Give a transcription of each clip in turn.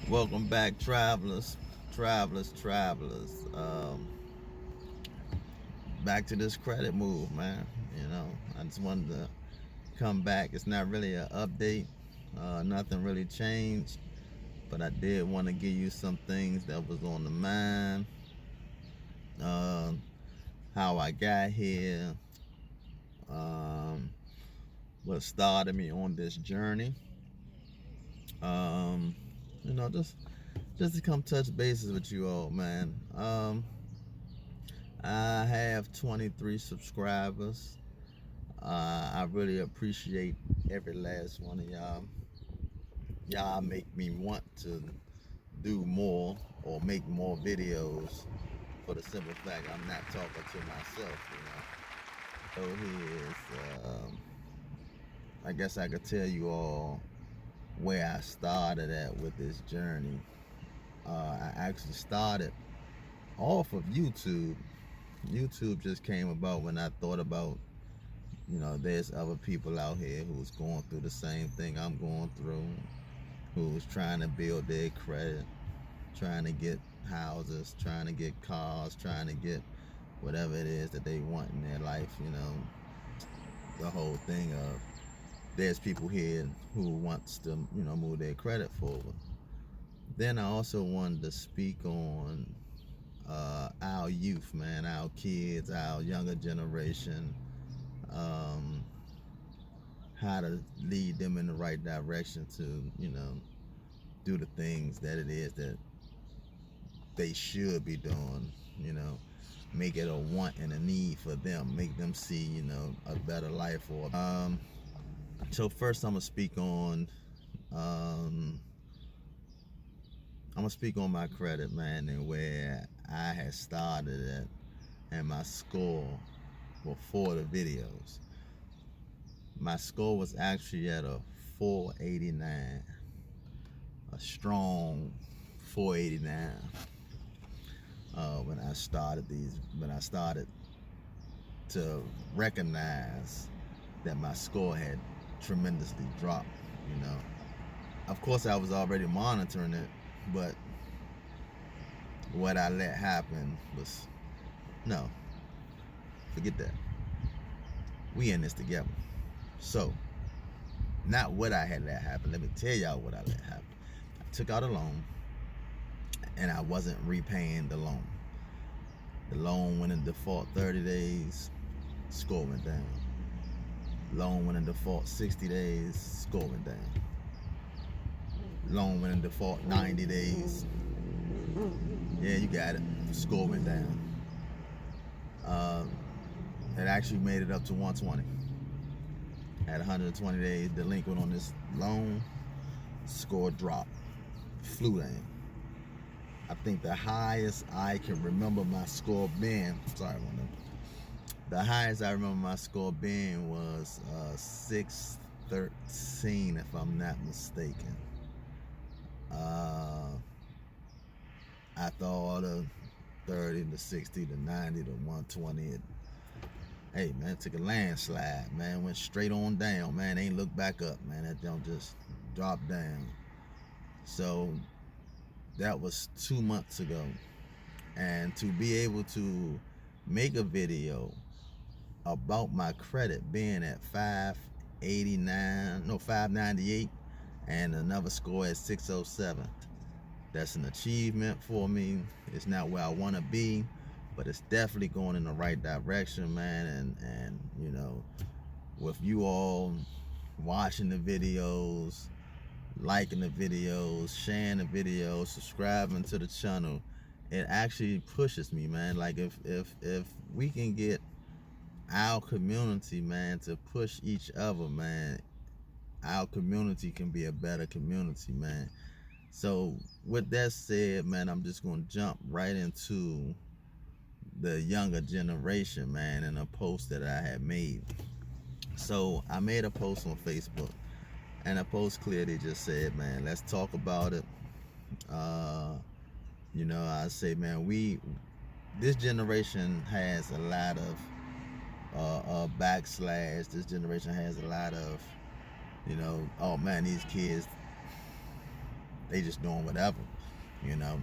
Welcome back, travelers, travelers. Back to this credit move, man. I just wanted to come back. It's not really an update. Nothing really changed, but I did want to give you some things that was on the mind. Uh, how I got here. Um, what started me on this journey. Um, just to come touch bases with you all, man. I have 23 subscribers. I really appreciate every last one of y'all. Y'all make me want to do more or make more videos for the simple fact I'm not talking to myself. So here's, I guess I could tell you all where I started at with this journey. I actually started off of YouTube. YouTube just came about when I thought about there's other people out here who's going through the same thing I'm going through, who's trying to build their credit, trying to get houses, trying to get cars, trying to get whatever it is that they want in their life. The whole thing of there's people here who wants to, move their credit forward. Then I also wanted to speak on our youth, man, our kids, our younger generation, um, how to lead them in the right direction to, do the things that it is that they should be doing, you know, make it a want and a need for them, make them see, a better life. So first um, I'm gonna speak on my credit, man, and where I had started at and my score before the videos. My score was actually at a 489, a strong 489. When I started to recognize that my score had tremendously dropped, you know. Of course, I was already monitoring it, but what I let happen was no, forget that. We in this together. So, not what I had let happen. Let me tell y'all what I let happen. I took out a loan and I wasn't repaying the loan. The loan went in default 30 days, score went down. Loan went in default 60 days, score went down. Loan went in default 90 days. Yeah, you got it. Score went down. It actually made it up to 120. Had 120 days delinquent on this loan. Score dropped. Flew down. I think the highest I can remember my score being, sorry, the highest I remember my score being was 613, if I'm not mistaken. After all the 30 to 60 to 90 to 120, hey man, it took a landslide, man. Went straight on down, man. Ain't looked back up, man. That don't just drop down. So that was 2 months ago. And to be able to make a video about my credit being at 589, no, 598, and another score at 607. That's an achievement for me. It's not where I want to be, but it's definitely going in the right direction, man. And with you all watching the videos, liking the videos, sharing the videos, subscribing to the channel, it actually pushes me, man. Like if we can get our community, man, to push each other, man, our community can be a better community, man. So with that said, man, I'm just gonna jump right into the younger generation, man, and a post that I had made. So I made a post on Facebook, and the post clearly just said, man, let's talk about it. I say, man, this generation has a lot of backslash. This generation has a lot of, oh man, these kids, they just doing whatever, you know.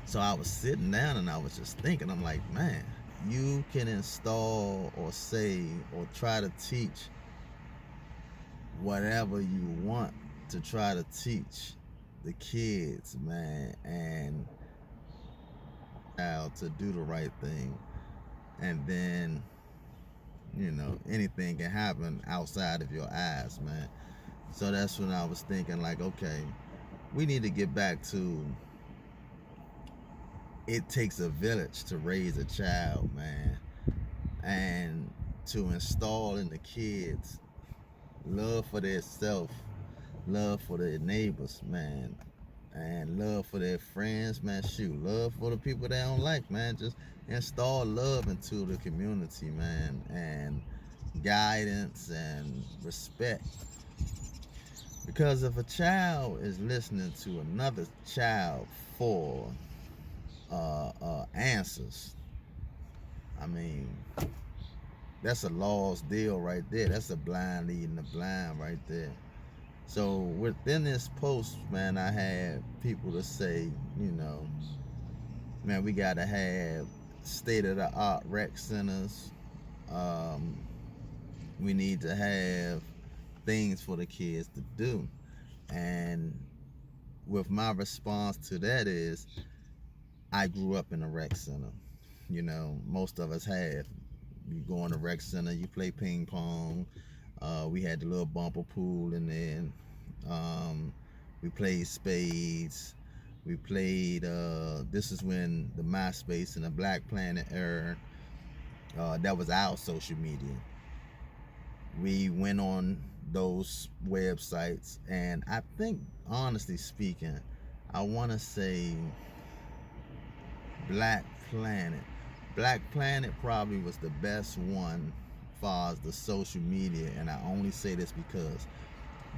So I was sitting down and I was just thinking, I'm like, man, you can install or say or try to teach whatever you want to try to teach the kids, man, and how to do the right thing. And then, you know, anything can happen outside of your eyes, man. So that's when I was thinking, like, okay, we need to get back to it takes a village to raise a child, man. And to install in the kids love for their self, love for their neighbors, man, and love for their friends, man. Shoot, love for the people they don't like, man. Just install love into the community, man, and guidance and respect. Because if a child is listening to another child for answers, I mean, that's a lost deal right there. That's a blind leading the blind right there. So within this post, man, I had people to say, you know, man, we gotta have state-of-the-art rec centers. Um, we need to have things for the kids to do. And with my response to that is, I grew up in a rec center. You know, most of us have. You go in the rec center, you play ping pong. We had the little bumper pool in there. We played spades. We played, this is when the MySpace and the Black Planet era, that was our social media. We went on those websites, and I think, honestly speaking, I want to say Black Planet. Black Planet probably was the best one as far as the social media, and I only say this because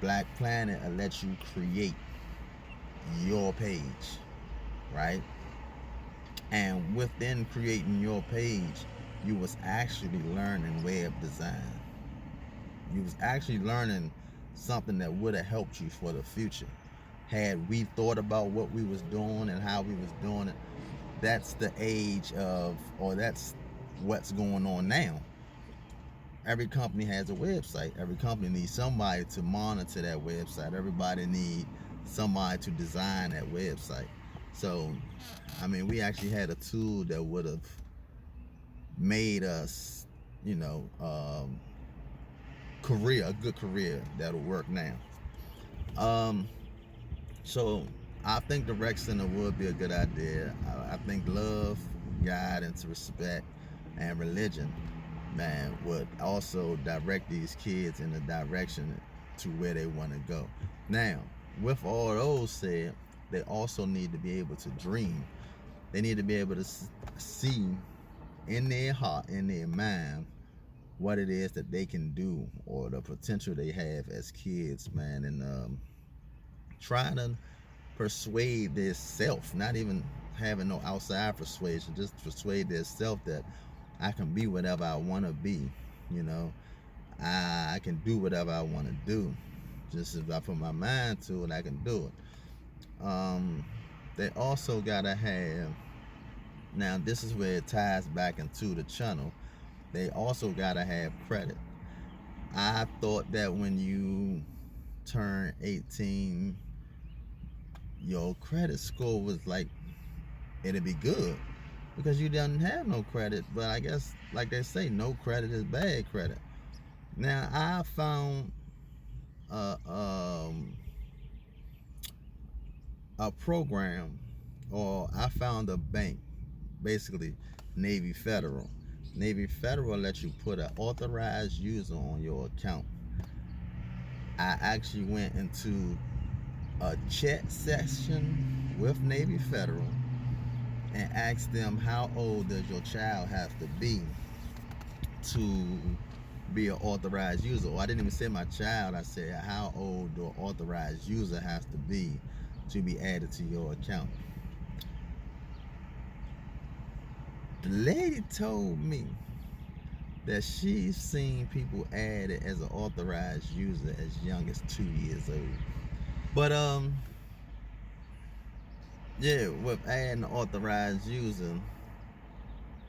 Black Planet will let you create your page, right? And within creating your page, you was actually learning web design. You was actually learning something that would have helped you for the future. Had we thought about what we was doing and how we was doing it, that's the age of, or that's what's going on now. Every company has a website. Every company needs somebody to monitor that website. Everybody needs somebody to design that website. So, I mean, we actually had a tool that would have made us, you know, a good career that'll work now. So I think the rec center would be a good idea. I think love, guidance, respect, and religion, man, would also direct these kids in the direction to where they want to go. Now, with all those said, they also need to be able to dream. They need to be able to see in their heart, in their mind, what it is that they can do or the potential they have as kids, man, and trying to persuade their self, not even having no outside persuasion, just persuade their self that I can be whatever I want to be. You know, I can do whatever I want to do. Just if I put my mind to it, I can do it. They also gotta have, now this is where it ties back into the channel, they also gotta have credit. I thought that when you turn 18, your credit score was like, it'd be good because you didn't have no credit. But I guess, like they say, no credit is bad credit. Now I found a program, or I found a bank, basically Navy Federal. Navy Federal lets you put an authorized user on your account. I actually went into a chat session with Navy Federal and asked them, how old does your child have to be an authorized user? Or I didn't even say my child, I said how old the authorized user has to be added to your account. The lady told me that she's seen people added as an authorized user as young as 2 years old. But Yeah, with adding authorized user,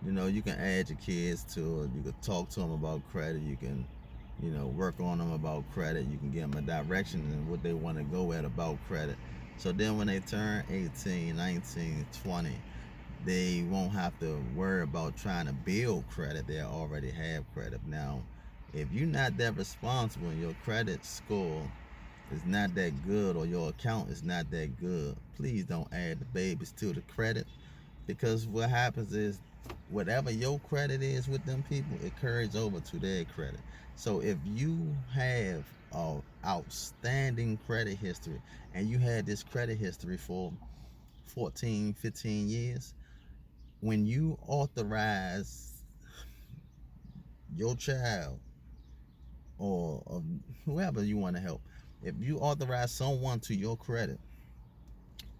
you know, you can add your kids to it. You can talk to them about credit. You can, you know, work on them about credit. You can give them a direction and what they want to go at about credit. So then when they turn 18, 19, 20, they won't have to worry about trying to build credit. They already have credit. Now, if you're not that responsible and your credit score is not that good or your account is not that good, please don't add the babies to the credit, because what happens is whatever your credit is with them people, it carries over to their credit. So if you have a outstanding credit history and you had this credit history for 14, 15 years, when you authorize your child or whoever you want to help, if you authorize someone to your credit,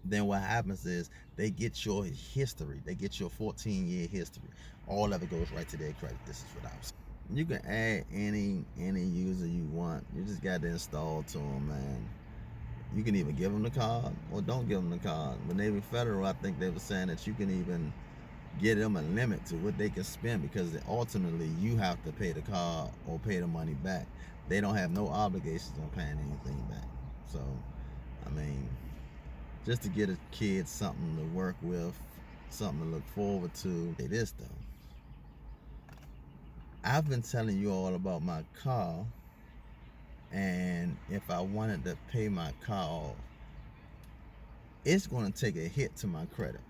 then what happens is they get your history. They get your 14-year history. All of it goes right to their credit. This is what I was. You can add any user you want. You just got to install to them, man. You can even give them the card or don't give them the card. With Navy Federal, I think they were saying that you can even get them a limit to what they can spend, because ultimately you have to pay the card or pay the money back. They don't have no obligations on paying anything back. So, I mean, just to get a kid something to work with, something to look forward to. It is though. I've been telling you all about my car, and if I wanted to pay my car off, it's going to take a hit to my credit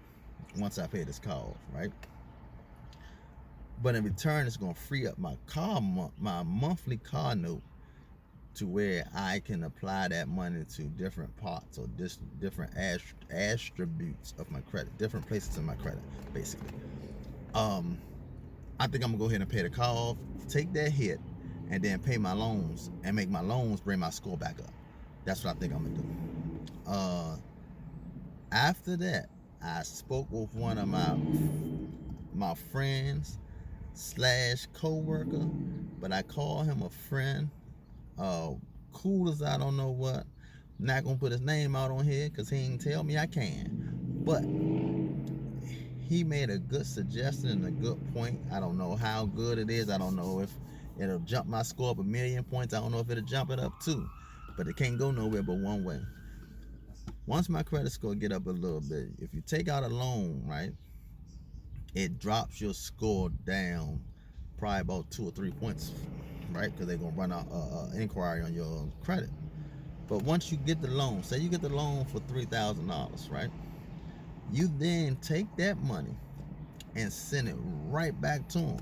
once I pay this car off, right? But in return, it's going to free up my monthly car note, to where I can apply that money to different parts or different attributes of my credit, different places in my credit, basically. I think I'm gonna go ahead and pay the car off, take that hit, and then pay my loans and make my loans bring my score back up. That's what I think I'm gonna do. After that, I spoke with one of my friends slash co-worker, but I call him a friend. Cool as I don't know what. Not gonna put his name out on here because he ain't tell me I can. But he made a good suggestion and a good point. I don't know how good it is. I don't know if it'll jump my score up 1,000,000 points. I don't know if it'll jump it up too. But it can't go nowhere but one way. Once my credit score get up a little bit, if you take out a loan, right, it drops your score down probably about 2 or 3 points, right? Because they're gonna run an inquiry on your credit. But once you get the loan, say you get the loan for $3,000, right? You then take that money and send it right back to them.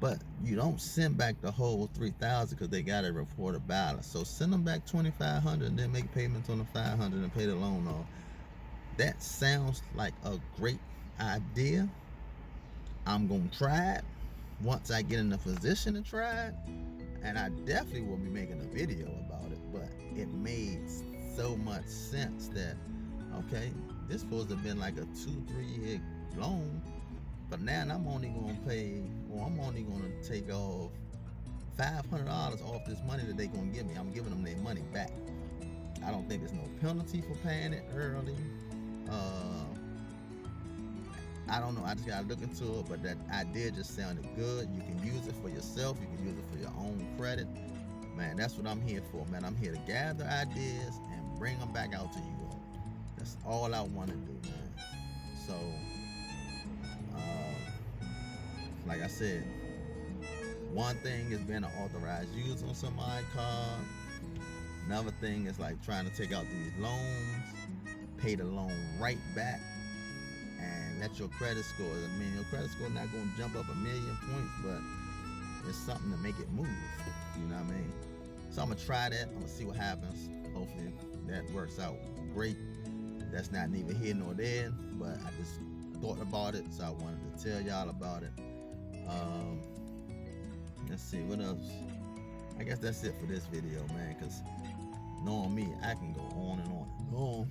But you don't send back the whole 3,000 because they got to report a balance. So send them back 2,500 and then make payments on the 500 and pay the loan off. That sounds like a great idea. I'm gonna try it once I get in a position to try it, and I definitely will be making a video about it. But it made so much sense that, okay, this supposed to have been like a 2-3 year loan, but now I'm only gonna pay, or I'm only gonna take off $500 off this money that they gonna give me. I'm giving them their money back. I don't think there's no penalty for paying it early. I don't know. I just gotta look into it, but that idea just sounded good. You can use it for yourself. You can use it for your own credit. Man, that's what I'm here for, man. I'm here to gather ideas and bring them back out to you all. That's all I want to do, man. So, like I said, one thing is being an authorized user on somebody's card. Another thing is like trying to take out these loans, pay the loan right back, and let your credit score. I mean, your credit score not gonna jump up 1,000,000 points, but it's something to make it move. You know what I mean? So I'm gonna try that. I'm gonna see what happens. Hopefully that works out great. That's not neither here nor there, but I just thought about it, so I wanted to tell y'all about it. Let's see what else. I guess that's it for this video, man. Cause knowing me, I can go on and on and on.